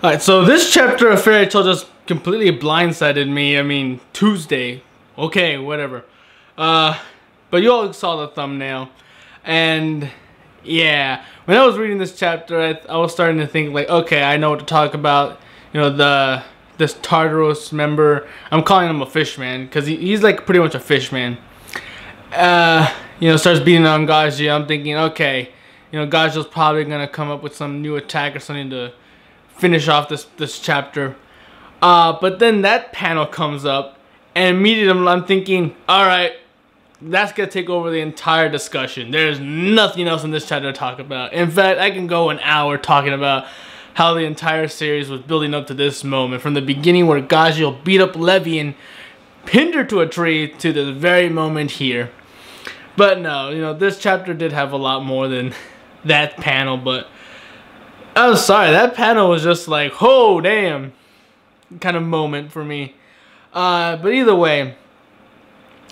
Alright, so this chapter of Fairy Tail just completely blindsided me. I mean, Tuesday. Okay, whatever. But you all saw the thumbnail. And, yeah. When I was reading this chapter, I was starting to think, like, okay, I know what to talk about. You know, this Tartarus member. I'm calling him a fishman, because he's like pretty much a fishman. You know, starts beating on Gajeel. I'm thinking, okay, you know, Gajeel's probably going to come up with some new attack or something to finish off this chapter. But then that panel comes up, and immediately I'm thinking, alright, that's gonna take over the entire discussion. There's nothing else in this chapter to talk about. In fact, I can go an hour talking about how the entire series was building up to this moment, from the beginning where Gajeel beat up Levy and pinned her to a tree, to this very moment here. But no, you know, this chapter did have a lot more than that panel, but I'm sorry, that panel was just like, oh damn, kind of moment for me. But either way,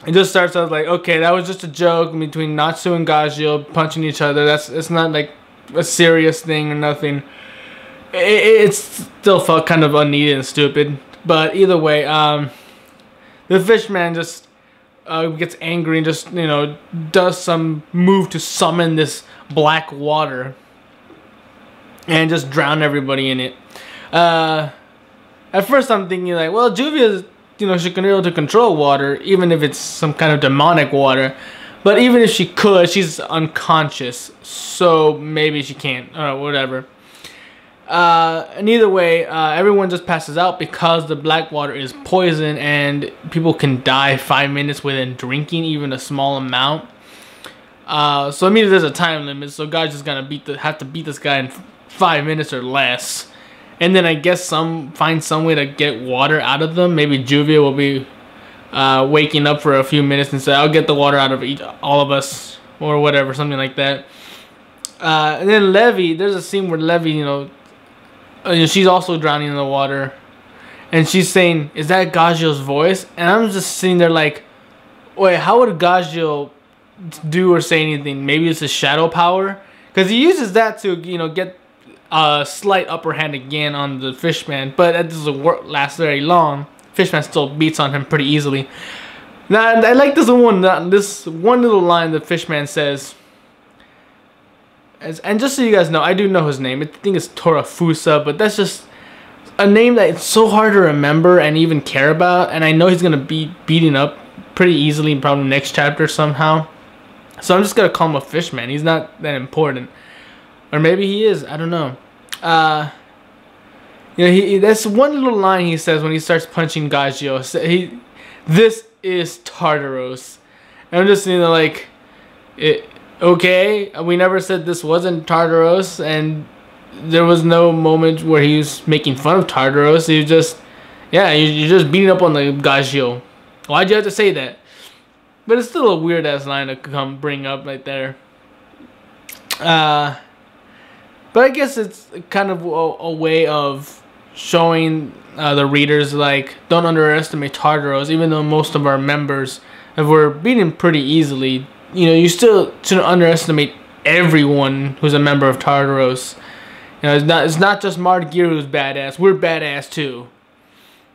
it just starts out like, okay, that was just a joke between Natsu and Gajeel punching each other. It's not like a serious thing or nothing. It still felt kind of unneeded and stupid. But either way, the fishman just gets angry and just, you know, does some move to summon this black water and just drown everybody in it. At first I'm thinking like, well, Juvia, you know, she can be able to control water, even if it's some kind of demonic water. But even if she could, she's unconscious, so maybe she can't, or whatever. And either way, everyone just passes out because the black water is poison, and people can die 5 minutes within drinking even a small amount. So it means there's a time limit, so God's just gonna have to beat this guy in 5 minutes or less. And then I guess find some way to get water out of them. Maybe Juvia will be waking up for a few minutes and say, I'll get the water out of all of us, or whatever, something like that. And then Levy, there's a scene where Levy, you know, she's also drowning in the water. And she's saying, is that Gajeel's voice? And I'm just sitting there like, wait, how would Gajeel do or say anything? Maybe it's his shadow power? Because he uses that to, you know, get a slight upper hand again on the fishman, but that doesn't last very long. Fishman still beats on him pretty easily. Now I like this one little line the fishman says, and just so you guys know, I do know his name. I think it's Torafusa, but that's just a name that it's so hard to remember and even care about, and I know he's gonna be beaten up pretty easily probably next chapter somehow, so I'm just gonna call him a fishman. He's not that important. Or maybe he is. I don't know. You know, that's one little line he says when he starts punching Gajeel. This is Tartarus. And I'm just sitting there like, okay, we never said this wasn't Tartarus, and there was no moment where he was making fun of Tartarus. He was just, yeah, you're just beating up on the Gajeel. Why'd you have to say that? But it's still a weird ass line to bring up right there. But I guess it's kind of a way of showing the readers, like, don't underestimate Tartarus. Even though most of our members were beaten pretty easily, you know, you still shouldn't underestimate everyone who's a member of Tartarus. You know, it's not just Margir who's badass. We're badass too.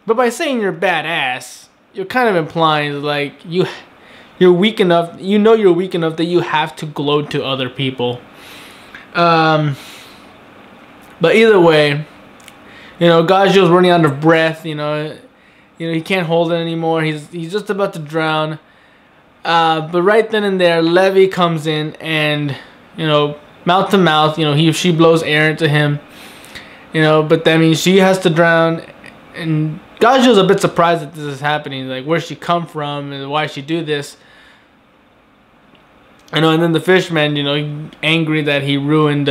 But by saying you're badass, you're kind of implying like you're weak enough. You know you're weak enough that you have to gloat to other people. But either way, you know, Gajeel's running out of breath. You know, he can't hold it anymore. He's just about to drown. But right then and there, Levy comes in and, you know, mouth to mouth. You know, she blows air into him. You know, but that means she has to drown. And Gajeel's a bit surprised that this is happening. Like, where'd she come from and why she do this? You know, and then the fishman, you know, angry that he ruined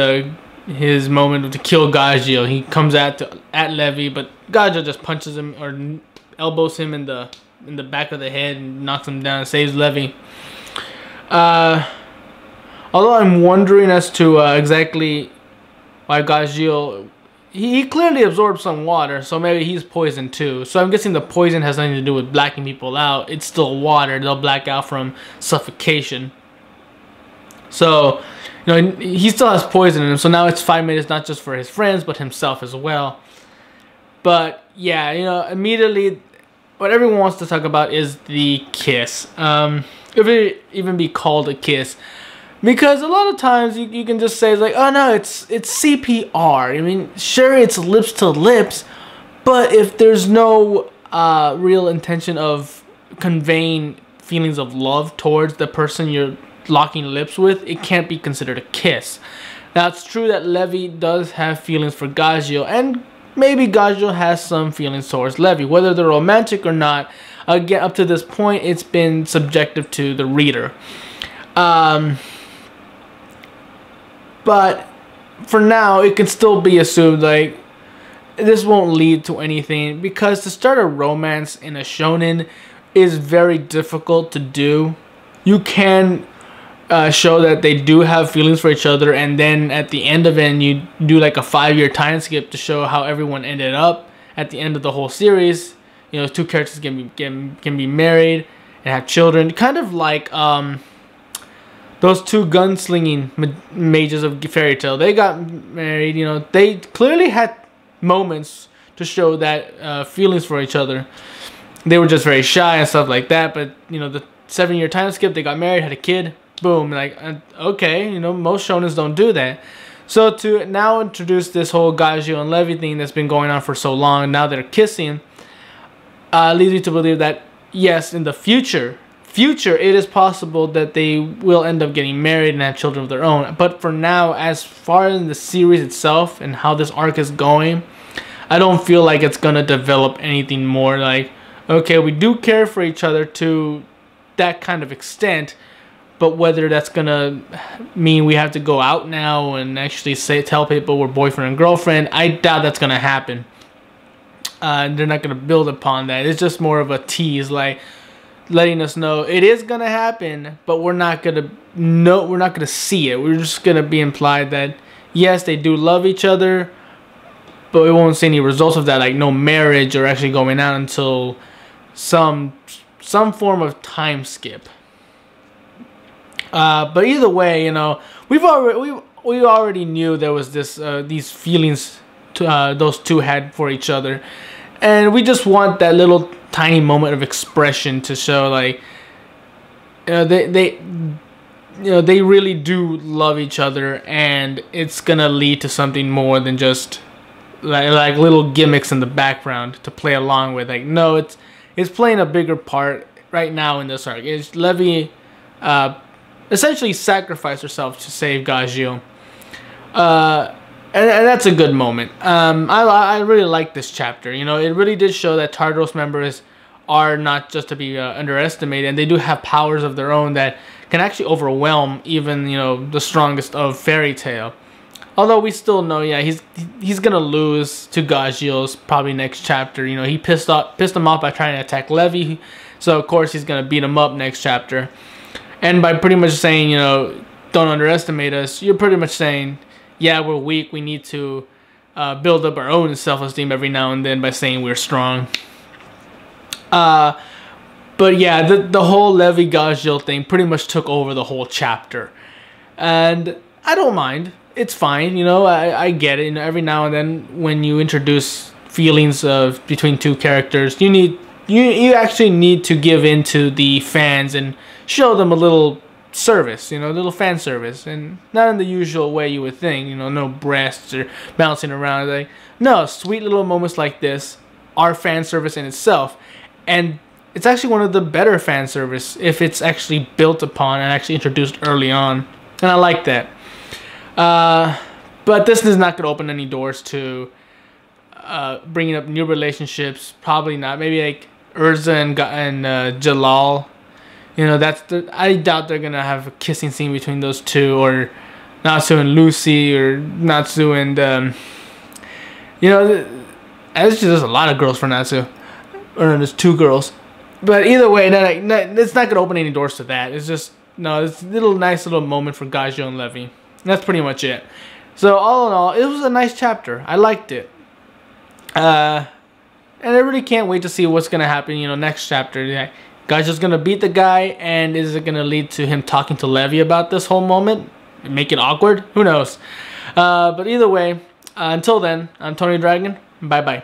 his moment to kill Gajeel. He comes at Levy, but Gajeel just punches him or elbows him in the back of the head and knocks him down and saves Levy. Although I'm wondering as to exactly why Gajeel, he clearly absorbed some water, so maybe he's poisoned too. So I'm guessing the poison has nothing to do with blacking people out. It's still water. They'll black out from suffocation. So, you know, he still has poison in him. So now it's 5 minutes, not just for his friends, but himself as well. But yeah, you know, immediately what everyone wants to talk about is the kiss. If it even be called a kiss. Because a lot of times you can just say like, oh no, it's CPR. I mean, sure, it's lips to lips, but if there's no real intention of conveying feelings of love towards the person you're locking lips with, it can't be considered a kiss. Now, it's true that Levy does have feelings for Gajeel, and maybe Gajeel has some feelings towards Levy. Whether they're romantic or not, again, up to this point, it's been subjective to the reader. But for now, it can still be assumed like this won't lead to anything, because to start a romance in a shonen is very difficult to do. You can show that they do have feelings for each other, and then at the end of it, you do like a 5-year time skip to show how everyone ended up at the end of the whole series. You know, two characters can be married and have children, kind of like those two gunslinging mages of Fairy Tail. They got married. You know, they clearly had moments to show that feelings for each other. They were just very shy and stuff like that. But you know, the 7-year time skip, they got married, had a kid. Boom, like, okay, you know, most shonens don't do that. So to now introduce this whole Gajeel and Levy thing that's been going on for so long, and now they're kissing, leads me to believe that yes, in the future, it is possible that they will end up getting married and have children of their own. But for now, as far as the series itself and how this arc is going, I don't feel like it's gonna develop anything more. Like, okay, we do care for each other to that kind of extent, but whether that's gonna mean we have to go out now and actually tell people we're boyfriend and girlfriend, I doubt that's gonna happen. They're not gonna build upon that. It's just more of a tease, like letting us know it is gonna happen, but we're not gonna see it. We're just gonna be implied that yes, they do love each other, but we won't see any results of that, like no marriage or actually going out until some form of time skip. But either way, you know, we already knew there was these feelings those two had for each other, and we just want that little tiny moment of expression to show, like, you know, they really do love each other, and it's gonna lead to something more than just like little gimmicks in the background to play along with. Like, no, it's playing a bigger part right now in this arc. It's Levy essentially sacrificed herself to save Gajeel. And that's a good moment. I really like this chapter. You know, it really did show that Tartarus members are not just to be underestimated, and they do have powers of their own that can actually overwhelm even, you know, the strongest of Fairy Tail. Although we still know, yeah, he's gonna lose to Gajeel's probably next chapter. You know, he pissed him off by trying to attack Levy, so of course he's gonna beat him up next chapter. And by pretty much saying, you know, don't underestimate us, you're pretty much saying, yeah, we're weak. We need to build up our own self-esteem every now and then by saying we're strong. But yeah, the whole Levy Gajeel thing pretty much took over the whole chapter, and I don't mind. It's fine, you know. I get it. You know, every now and then when you introduce feelings of between two characters, you actually need to give in to the fans and show them a little service, you know, a little fan service, and not in the usual way you would think, you know, no breasts or bouncing around. Like, no, sweet little moments like this are fan service in itself, and it's actually one of the better fan service if it's actually built upon and actually introduced early on, and I like that. But this is not going to open any doors to bringing up new relationships. Probably not. Maybe like Urza and Jalal. You know, I doubt they're gonna have a kissing scene between those two, or Natsu and Lucy, or Natsu and you know, actually there's a lot of girls for Natsu, or there's 2 girls. But either way, it's not gonna open any doors to that. It's just it's a nice little moment for Gajeel and Levy. That's pretty much it. So all in all, it was a nice chapter. I liked it. And I really can't wait to see what's gonna happen. You know, next chapter. Yeah. Gajeel's gonna beat the guy, and is it gonna lead to him talking to Levy about this whole moment? Make it awkward? Who knows? But either way, until then, I'm Tony Dragon. Bye bye.